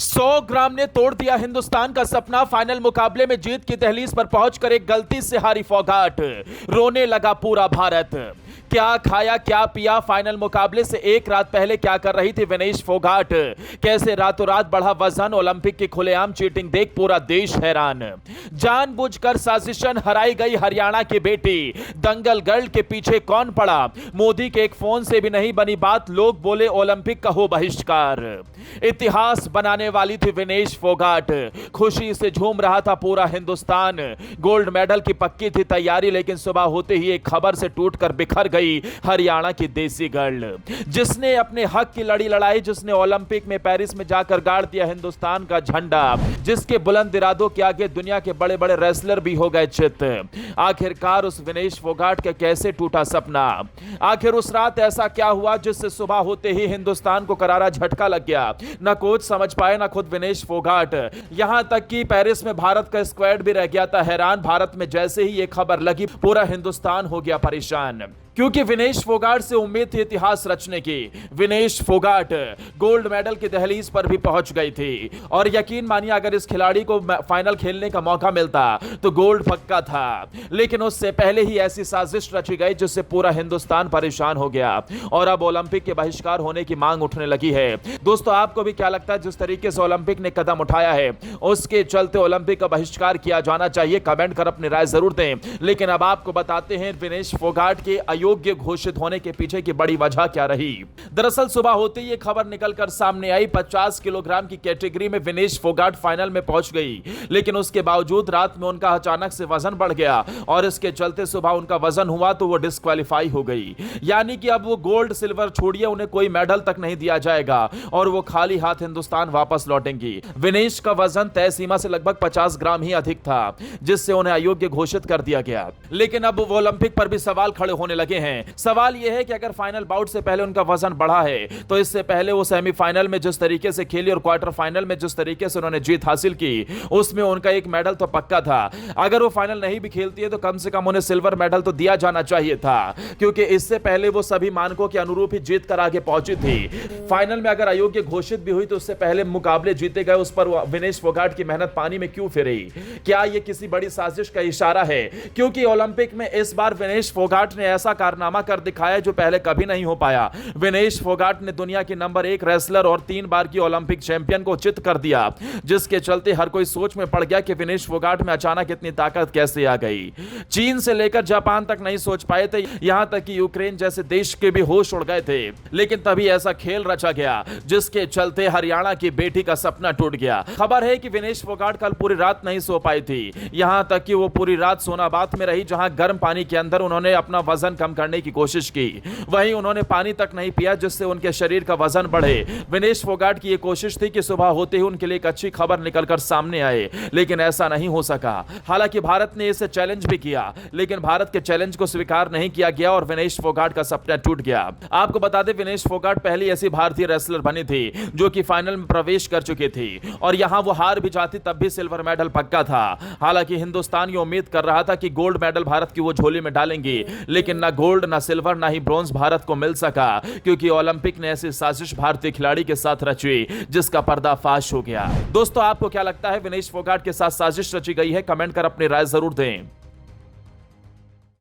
100 ग्राम ने तोड़ दिया हिंदुस्तान का सपना। फाइनल मुकाबले में जीत की दहलीज पर पहुंचकर एक गलती से हारी फोगाट। रोने लगा पूरा भारत। क्या खाया क्या पिया, फाइनल मुकाबले से एक रात पहले क्या कर रही थी विनेश फोगाट, कैसे रातों रात बढ़ा वजन, ओलंपिक की खुलेआम चीटिंग देख पूरा देश हैरान। जानबूझकर साजिशन हराई गई हरियाणा की बेटी। दंगल गर्ल के पीछे कौन पड़ा? मोदी के एक फोन से भी नहीं बनी बात, लोग बोले ओलंपिक का हो बहिष्कार। इतिहास बनाने वाली थी विनेश फोगाट। खुशी से झूम रहा था पूरा हिंदुस्तान। गोल्ड मेडल की पक्की थी तैयारी, लेकिन सुबह होते ही एक खबर से टूटकर बिखर गई हरियाणा की देसी गर्ल, जिसने अपने हक की लड़ी लड़ाई, जिसने ओलंपिक में पेरिस में जाकर गाड़ दिया हिंदुस्तान का झंडा, जिसके बुलंद इरादों के आगे दुनिया के बड़े बड़े रेसलर भी हो गए चित। आखिरकार उस विनेश फोगाट के कैसे टूटा सपना? आखिर उस रात ऐसा क्या हुआ जिससे सुबह होते ही हिंदुस्तान को करारा झटका लग गया? न कोच समझ पाए न खुद विनेश फोगाट। यहां तक कि पेरिस में भारत का स्क्वाड भी रह गया था हैरान। भारत में जैसे ही ये खबर लगी पूरा हिंदुस्तान हो गया परेशान, क्योंकि विनेश फोगाट से उम्मीद थी इतिहास रचने की। विनेश फोगाट गोल्ड मेडल की दहलीज पर भी पहुंच गई थी, और यकीन मानिए अगर इस खिलाड़ी को फाइनल खेलने का मौका मिलता तो गोल्ड पक्का था। लेकिन उससे पहले ही ऐसी साजिश रची गई जिससे पूरा हिंदुस्तान परेशान हो गया, और अब ओलंपिक के बहिष्कार होने की मांग उठने लगी है। दोस्तों, आपको भी क्या लगता है जिस तरीके से ओलंपिक ने कदम उठाया है उसके चलते ओलंपिक का बहिष्कार किया जाना चाहिए? कमेंट कर अपनी राय जरूर दें। लेकिन अब आपको बताते हैं विनेश फोगाट के योग्य घोषित होने के पीछे की बड़ी वजह क्या रही। दरअसल सुबह होते ही खबर निकलकर सामने आई, 50 किलोग्राम की कैटेगरी में विनेश फोगाट फाइनल में पहुंच गई, लेकिन उसके बावजूद रात में उनका अचानक से वजन बढ़ गया, और इसके चलते सुबह उनका वजन हुआ तो वो डिस्क्वालीफाई हो गई। यानी कि अब वो गोल्ड सिल्वर छोड़िए, उन्हें कोई मेडल तक नहीं दिया जाएगा, और वो खाली हाथ हिंदुस्तान वापस लौटेंगी। विनेश का वजन तय सीमा से लगभग 50 ग्राम ही अधिक था, जिससे उन्हें अयोग्य घोषित कर दिया गया। लेकिन अब वो ओलंपिक पर भी सवाल खड़े होने लगे हैं। सवाल यह है कि अगर फाइनल बाउट से पहले उनका वजन बढ़ा है, तो इससे पहले वो सेमीफाइनल में जिस तरीके से खेली और क्वार्टर फाइनल में जिस तरीके से उन्होंने जीत हासिल की, उसमें उनका एक मेडल तो पक्का था। अगर वो फाइनल नहीं भी खेलती है तो कम से कम उन्हें सिल्वर मेडल तो दिया जाना चाहिए था, क्योंकि इससे पहले वो सभी मानकों के अनुरूप ही जीत कर आगे पहुंची थी। फाइनल में अगर अयोग्य घोषित भी हुई तो उससे पहले मुकाबले जीते गए, उस पर विनेश फोगाट की मेहनत पानी में क्यों फिरी? क्या यह किसी बड़ी साजिश का इशारा है? क्योंकि ओलंपिक में इस बार विनेश फोगाट ने ऐसा कारनामा कर दिखाया जो पहले कभी नहीं हो पाया। विनेश फोगाट ने दुनिया की नंबर 1 रेसलर और 3 बार की ओलंपिक चैंपियन को चित कर दिया, जिसके चलते हर कोई सोच में पड़ गया कि विनेश फोगाट में अचानक इतनी ताकत कैसे आ गई। चीन से लेकर जापान तक नहीं सोच पाए थे, यहां तक कि यूक्रेन जैसे देश के भी होश उड़ गए थे। लेकिन तभी ऐसा खेल रचा गया जिसके चलते हरियाणा की बेटी का सपना टूट गया। खबर है कि विनेश फोगाट कल पूरी रात नहीं सो पाई थी, यहां तक कि वो पूरी रात सोनाबाद में रही, जहां गर्म पानी के अंदर उन्होंने अपना वजन कम करने की कोशिश की। वहीं उन्होंने पानी तक नहीं पिया जिससे उनके शरीर का वजन बढ़े। विनेश फोगाट की यह कोशिश थी कि सुबह होते ही उनके लिए एक अच्छी खबर निकलकर सामने आए, लेकिन ऐसा नहीं हो सका। हालांकि भारत ने इसे चैलेंज भी किया, लेकिन भारत के चैलेंज को स्वीकार नहीं किया गया और विनेश फोगाट का सपना टूट गया। आपको बता दें, विनेश फोगाट पहली ऐसी भारतीय रेसलर बनी थी जो कि फाइनल में प्रवेश कर चुकी थी, और यहां वो हार भी जाती तब भी सिल्वर मेडल पक्का था। हालांकि हिंदुस्तान ये उम्मीद कर रहा था कि गोल्ड मेडल भारत की वो झोली में डालेंगी, लेकिन ना गोल्ड ना सिल्वर ना ही ब्रॉन्ज भारत को मिल सका, क्योंकि ओलंपिक ने ऐसी साजिश भारतीय खिलाड़ी के साथ रची जिसका पर्दाफाश हो गया। दोस्तों, आपको क्या लगता है विनेश फोगाट के साथ साजिश रची गई है? कमेंट कर अपनी राय जरूर दें।